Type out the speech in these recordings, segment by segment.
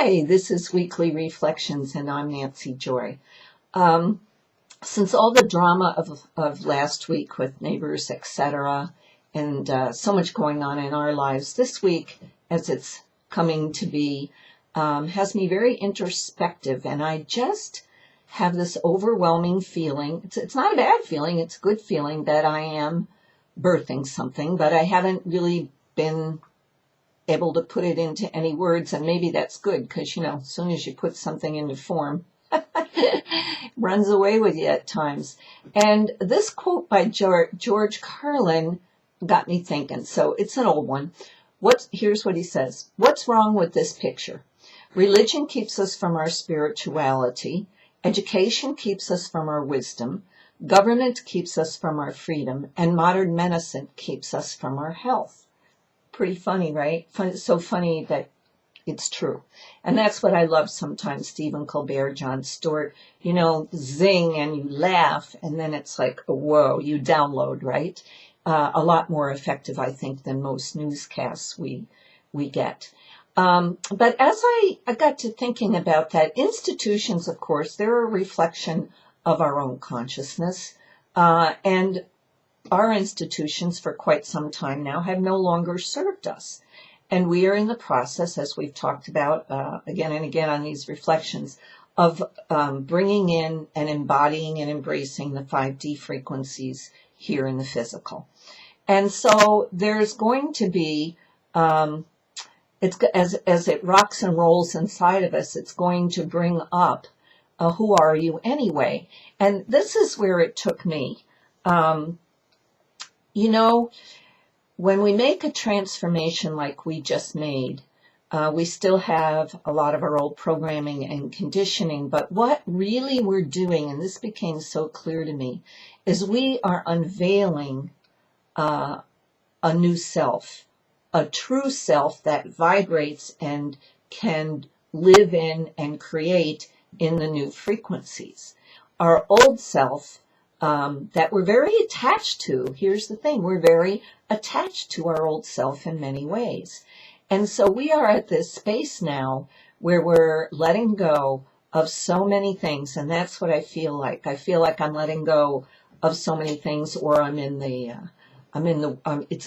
Hi, this is Weekly Reflections, and I'm Nancy Joy. Since all the drama of last week with neighbors, etc., and so much going on in our lives, this week, as it's coming to be, has me very introspective, and I just have this overwhelming feeling. It's not a bad feeling, it's a good feeling that I am birthing something, but I haven't really been able to put it into any words, and maybe that's good because, as soon as you put something into form, it runs away with you at times. And this quote by George Carlin got me thinking. So it's an old one. Here's what he says. What's wrong with this picture? Religion keeps us from our spirituality. Education keeps us from our wisdom. Government keeps us from our freedom. And modern medicine keeps us from our health. Pretty funny, right? So funny that it's true. And that's what I love sometimes, Stephen Colbert, Jon Stewart, zing and you laugh, and then it's like, whoa, you download, right? A lot more effective, I think, than most newscasts we get. But as I got to thinking about that, institutions, of course, they're a reflection of our own consciousness, and our institutions for quite some time now have no longer served us. And we are in the process, as we've talked about again and again on these reflections, of bringing in and embodying and embracing the 5D frequencies here in the physical. And so there's going to be, as it rocks and rolls inside of us, it's going to bring up, who are you anyway? And this is where it took me. When we make a transformation like we just made, we still have a lot of our old programming and conditioning, but what really we're doing, and this became so clear to me, is we are unveiling a new self, a true self that vibrates and can live in and create in the new frequencies. Our old self, that we're very attached to. Here's the thing, we're very attached to our old self in many ways. And so we are at this space now where we're letting go of so many things, and that's what I feel like. I feel like I'm letting go of so many things, or it's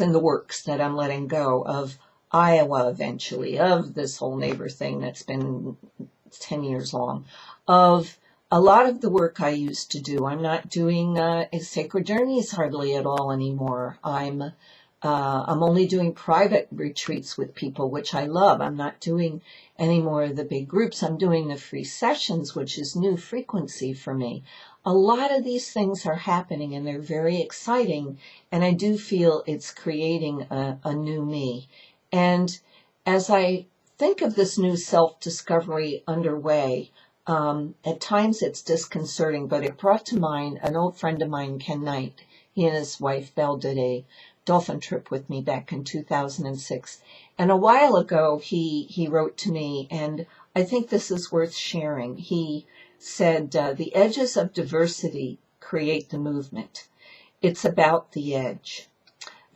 in the works that I'm letting go of Iowa eventually, of this whole neighbor thing that's been 10 years long, of a lot of the work I used to do. I'm not doing sacred journeys hardly at all anymore. I'm only doing private retreats with people, which I love. I'm not doing any more of the big groups. I'm doing the free sessions, which is new frequency for me. A lot of these things are happening, and they're very exciting, and I do feel it's creating a new me. And as I think of this new self-discovery underway, at times it's disconcerting, but it brought to mind an old friend of mine, Ken Knight. He and his wife, Belle, did a dolphin trip with me back in 2006. And a while ago, he wrote to me, and I think this is worth sharing. He said, the edges of diversity create the movement. It's about the edge.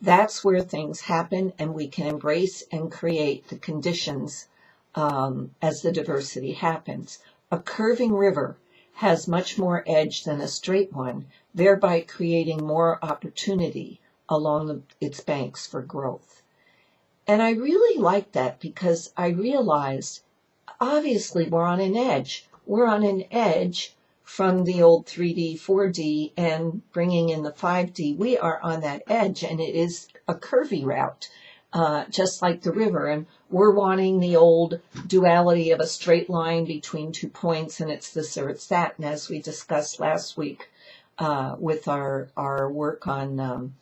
That's where things happen, and we can embrace and create the conditions as the diversity happens. A curving river has much more edge than a straight one, thereby creating more opportunity along its banks for growth. And I really like that because I realized, obviously, we're on an edge. We're on an edge from the old 3D, 4D, and bringing in the 5D. We are on that edge, and it is a curvy route, just like the river. And we're wanting the old duality of a straight line between 2 points, and it's this or it's that. And as we discussed last week with our work on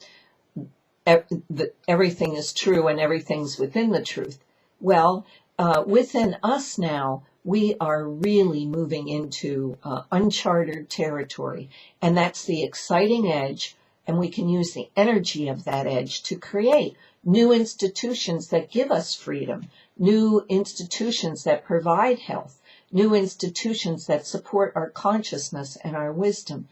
everything is true and everything's within the truth. Well, within us now, we are really moving into uncharted territory, and that's the exciting edge, and we can use the energy of that edge to create new institutions that give us freedom, new institutions that provide health, new institutions that support our consciousness and our wisdom,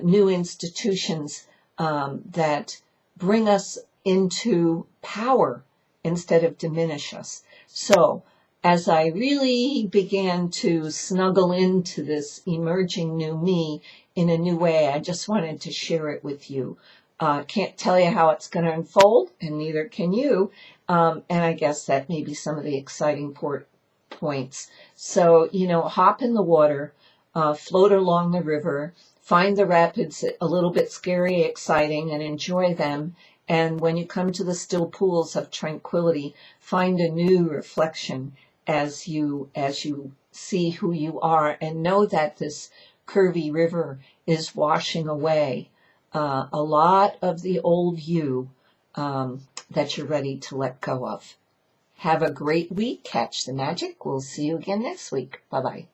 new institutions that bring us into power instead of diminish us. So as I really began to snuggle into this emerging new me in a new way, I just wanted to share it with you. Can't tell you how it's going to unfold, and neither can you. And I guess that may be some of the exciting points. So, hop in the water, float along the river, find the rapids a little bit scary, exciting, and enjoy them. And when you come to the still pools of tranquility, find a new reflection as you see who you are, and know that this curvy river is washing away a lot of the old you that you're ready to let go of. Have a great week. Catch the magic. We'll see you again next week. Bye-bye.